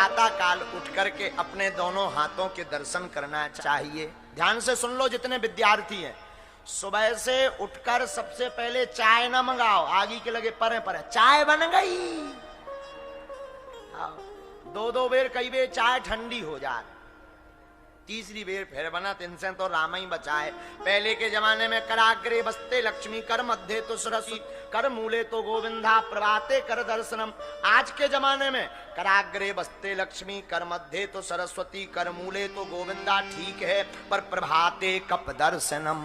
प्रातः काल उठ करके अपने दोनों हाथों के दर्शन करना चाहिए। ध्यान से सुन लो जितने विद्यार्थी हैं, सुबह से उठकर सबसे पहले चाय ना मंगाओ, आगे के लगे परे परे चाय बन गई, दो दो बेर कई बेर चाय ठंडी हो जाए, तीसरी बेर फिर बना, तिनसे तो राम ही बचाए। पहले के जमाने में कराग्रे बसते लक्ष्मी, कर मध्य तो सरस्वती, कर मूले तो गोविंदा, प्रभाते कर दर्शनम। आज के जमाने में कराग्रे बसते लक्ष्मी, कर मध्य तो सरस्वती, कर मूले तो गोविंदा ठीक है, पर प्रभाते कप दर्शनम।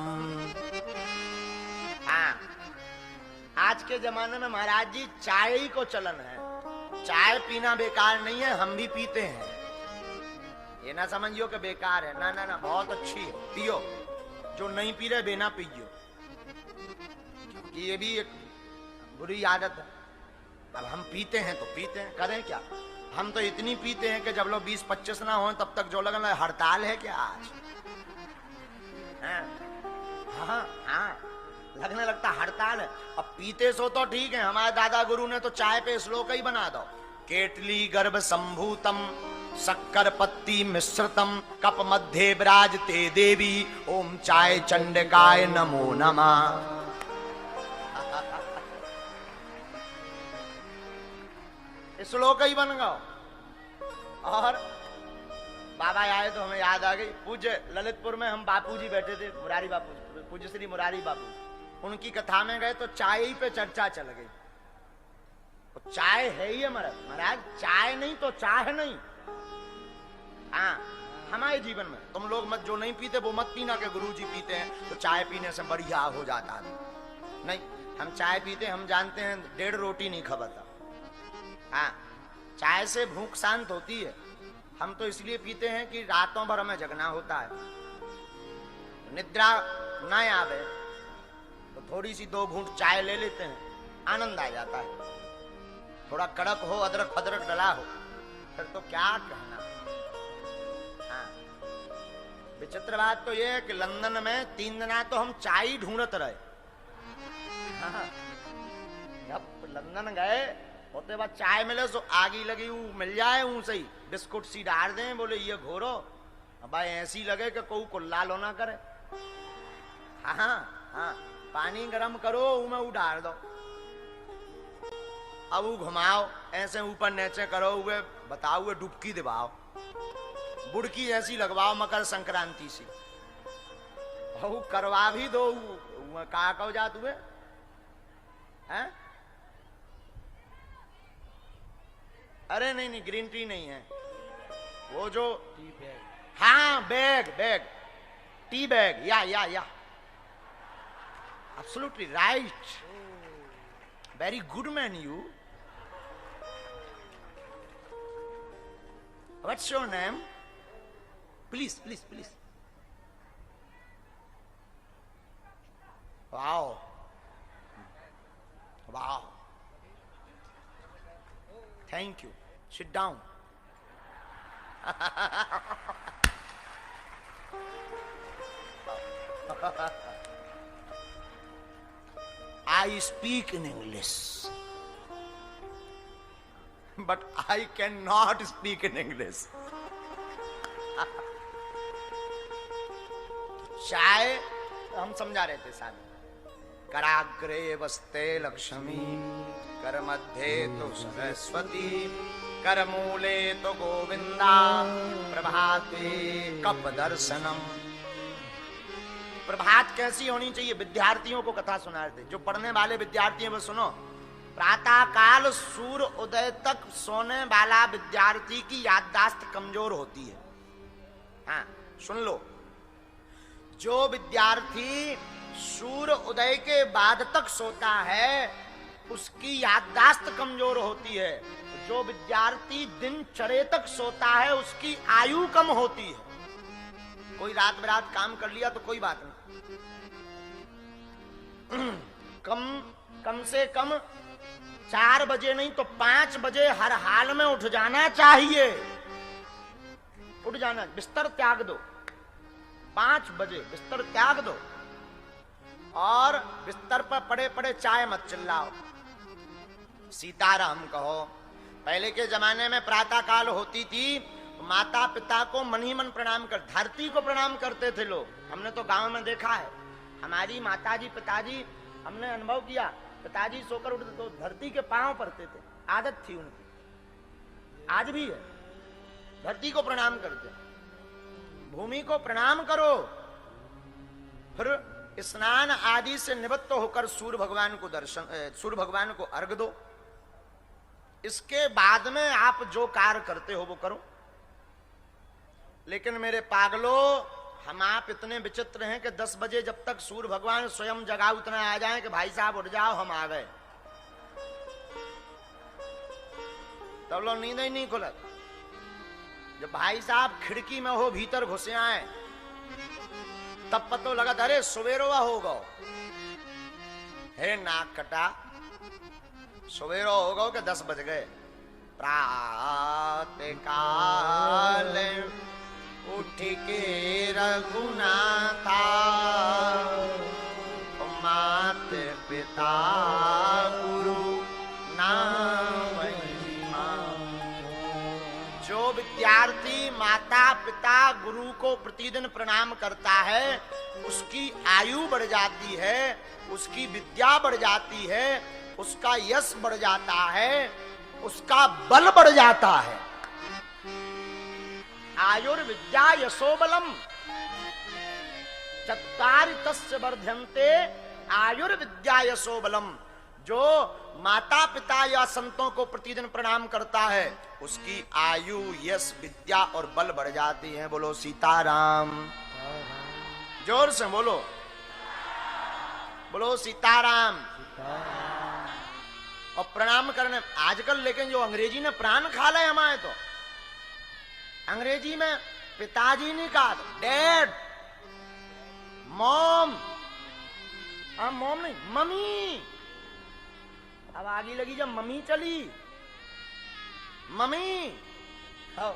हाँ, आज के जमाने में महाराज जी चाय ही को चलन है, चाय पीना बेकार नहीं है, हम भी पीते हैं, ये ना समझियो कि बेकार है, ना ना ना, बहुत अच्छी है, पियो, जो नहीं पी रहे बेना पियो, क्योंकि ये भी एक बुरी आदत है। अब हम पीते हैं तो पीते हैं, करें क्या, हम तो इतनी पीते हैं कि जब लोग 20-25 ना हो तब तक जो लगन हड़ताल है क्या आज, हाँ हाँ लगने लगता हड़ताल है। अब पीते सो तो ठीक है, हमारे दादा गुरु ने तो चाय पे श्लोक ही बना दो, केटली गर्भ संभूतम शक्कर पत्ती मिश्रतम कप मध्य विराजते देवी, ओम चाय चंडिकाय नमो नमः। श्लोक ही बन गया। और बाबा आए तो हमें याद आ गई, पूज्य ललितपुर में हम बापूजी बैठे थे, मुरारी बापू, पूज्य श्री मुरारी बापू, उनकी कथा में गए तो चाय ही पे चर्चा चल गई। तो चाय है ही महाराज, चाय नहीं तो चाह नहीं। हाँ, हमारे जीवन में तुम लोग मत, जो नहीं पीते वो मत पीना के गुरुजी पीते हैं तो चाय पीने से बढ़िया हो जाता है। नहीं, हम चाय पीते, हम जानते हैं 1.5 रोटी नहीं खबरता। हाँ, चाय से भूख शांत होती है, हम तो इसलिए पीते हैं कि रातों भर हमें जगना होता है, निद्रा न आवे तो थोड़ी सी 2 घूंट चाय ले लेते हैं, आनंद आ जाता है। थोड़ा कड़क हो, अदरक फदरक डला हो, फिर तो क्या कहना। हाँ, विचित्र बात तो ये है कि लंदन में 3 दिना तो हम चाय ढूंढते रहे। हाँ, जब लंदन गए होते बाद चाय मिले तो आगी लगी मिल जाए, सही बिस्कुट सी डाल दें, बोले ये घोरो, भाई ऐसी लगे कि कोई कुल्ला लो ना करे। हाँ हाँ, पानी गरम करो, में वो डाल दो, अब वो घुमाओ, ऐसे ऊपर नीचे करो, हुए बताओ, हुए डुबकी दिवाओ, बुड़की ऐसी लगवाओ मकर संक्रांति से, वो करवा भी दो, कहा कहो जात हुए हैं? अरे नहीं नहीं, ग्रीन टी नहीं है, वो जो टी बैग, हाँ बैग बैग, टी बैग, या absolutely right, very good man you. What's your name? Please, please, please. Wow. Wow. Thank you. Sit down. I speak in English, but I cannot speak in English. चाय हम समझा रहे थे साहब, कराग्रे वस्ते लक्ष्मी, कर मध्य तो सरस्वती, कर मूले तो गोविंदा, प्रभाते कप दर्शनम। प्रभात कैसी होनी चाहिए, विद्यार्थियों को कथा सुना रहे थे, जो पढ़ने वाले विद्यार्थी हैं वो सुनो। प्रातः काल सूर्य उदय तक सोने वाला विद्यार्थी की याददाश्त कमजोर होती है। हाँ सुन लो, जो विद्यार्थी सूर्य उदय के बाद तक सोता है उसकी याददाश्त कमजोर होती है, जो विद्यार्थी दिन चढ़े तक सोता है उसकी आयु कम होती है। कोई रात बिरात काम कर लिया तो कोई बात नहीं, कम से कम 4 बजे नहीं तो 5 बजे हर हाल में उठ जाना चाहिए। उठ जाना, बिस्तर त्याग दो, 5 बजे बिस्तर त्याग दो और बिस्तर पर पड़े पड़े चाय मत चिल्लाओ, सीताराम कहो, पहले के जमाने में प्रातः काल होती थी, माता पिता को मन ही मन प्रणाम कर, धरती को प्रणाम करते थे लोग। हमने तो गांव में देखा है, हमारी माताजी पिताजी, हमने अनुभव किया, पिताजी सोकर उठते तो धरती के पांव पड़ते थे, आदत थी उनकी, आज भी है, धरती को प्रणाम करते, भूमि को प्रणाम करो, फिर स्नान आदि से निवृत्त होकर सूर्य भगवान को अर्घ दो। इसके बाद में आप जो कार्य करते हो वो करो। लेकिन मेरे पागलों, हम आप इतने विचित्र हैं कि 10 बजे जब तक सूर्य भगवान स्वयं जगा उतना आ जाए कि भाई साहब उठ जाओ हम आ गए, तब लोग नींद ही नहीं खुलत। जब भाई साहब खिड़की में हो भीतर घुसे आए तब पतो लगा अरे सवेरो होगा, हे नाक कटा, सवेरो होगा कि 10 बज गए। प्रातः काल उठ के रघुनाथा, मात पिता गुरु नाम महिमा। जो विद्यार्थी माता पिता गुरु को प्रतिदिन प्रणाम करता है उसकी आयु बढ़ जाती है, उसकी विद्या बढ़ जाती है, उसका यश बढ़ जाता है, उसका बल बढ़ जाता है। आयुर्विद्या यशो बलम चत्वारि तस्य वर्धन्ते आयुर्विद्या यशो बलम। जो माता पिता या संतों को प्रतिदिन प्रणाम करता है उसकी आयु यश विद्या और बल बढ़ जाती है। बोलो सीताराम, जोर से बोलो, बोलो सीताराम। और प्रणाम करने आजकल, लेकिन जो अंग्रेजी ने प्राण खा ले हमारे, तो अंग्रेजी में पिताजी नहीं कहा, डैड, मॉम, मॉम नहीं, मम्मी। अब आगे लगी जब मम्मी चली, मम्मी, आओ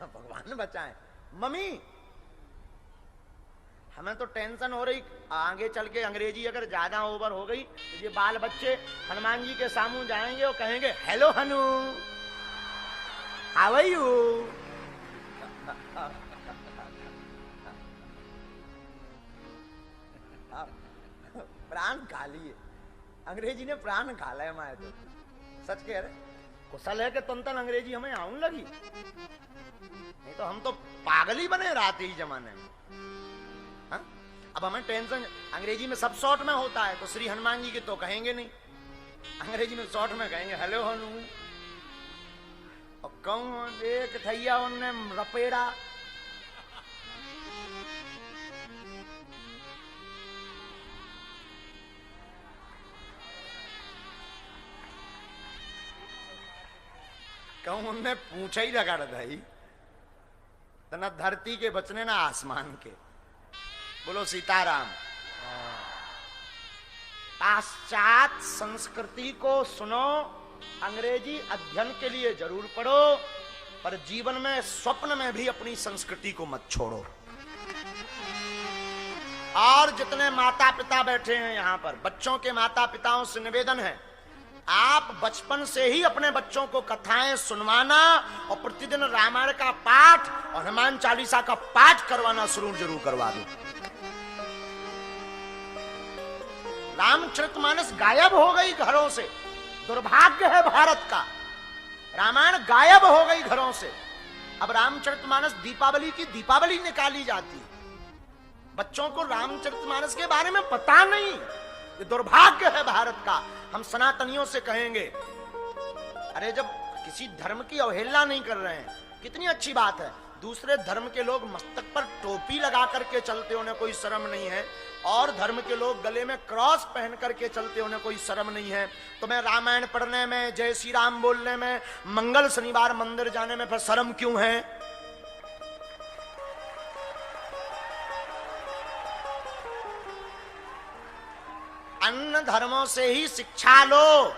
भगवान बचाए, मम्मी। हमें तो टेंशन हो रही आगे चल के अंग्रेजी अगर ज्यादा ओवर हो गई तो ये बाल बच्चे हनुमान जी के सामने जाएंगे और कहेंगे hello Hanu, how are you. प्राण खा लिए, अंग्रेजी ने प्राण खा लिया हमारे, तो सच कह रहे। कुशल है कि तंतन अंग्रेजी हमें आउन लगी, नहीं तो हम तो पागल ही बने रहते ही जमाने में। हा? अब हमें टेंशन, अंग्रेजी में सब शॉर्ट में होता है, तो श्री हनुमान जी के तो कहेंगे नहीं, अंग्रेजी में शॉर्ट में कहेंगे हेलो हनु। और कहूं एक थैया उनने रपेड़ा, कहूं उनने पूछा ही रगड़ दई, तो न धरती के बचने ना आसमान के। बोलो सीताराम। पाश्चात संस्कृति को सुनो, अंग्रेजी अध्ययन के लिए जरूर पढ़ो, पर जीवन में स्वप्न में भी अपनी संस्कृति को मत छोड़ो। और जितने माता पिता बैठे हैं यहाँ पर, बच्चों के माता पिताओं से निवेदन है, आप बचपन से ही अपने बच्चों को कथाएं सुनवाना और प्रतिदिन रामायण का पाठ और हनुमान चालीसा का पाठ करवाना शुरू जरूर करवा दो। रामचरितमानस गायब हो गई घरों से, दुर्भाग्य है भारत का। रामायण गायब हो गई घरों से, अब रामचरितमानस दीपावली की दीपावली निकाली जाती, बच्चों को रामचरितमानस के बारे में पता नहीं। ये दुर्भाग्य है भारत का। हम सनातनियों से कहेंगे, अरे जब किसी धर्म की अवहेलना नहीं कर रहे हैं, कितनी अच्छी बात है। दूसरे धर्म के लोग मस्तक पर टोपी लगा करके चलते, उन्हें कोई शर्म नहीं है, और धर्म के लोग गले में क्रॉस पहन करके चलते, उन्हें कोई शर्म नहीं है। तो मैं रामायण पढ़ने में, जय श्री राम बोलने में, मंगल शनिवार मंदिर जाने में फिर शर्म क्यों है? अन्य धर्मों से ही शिक्षा लो।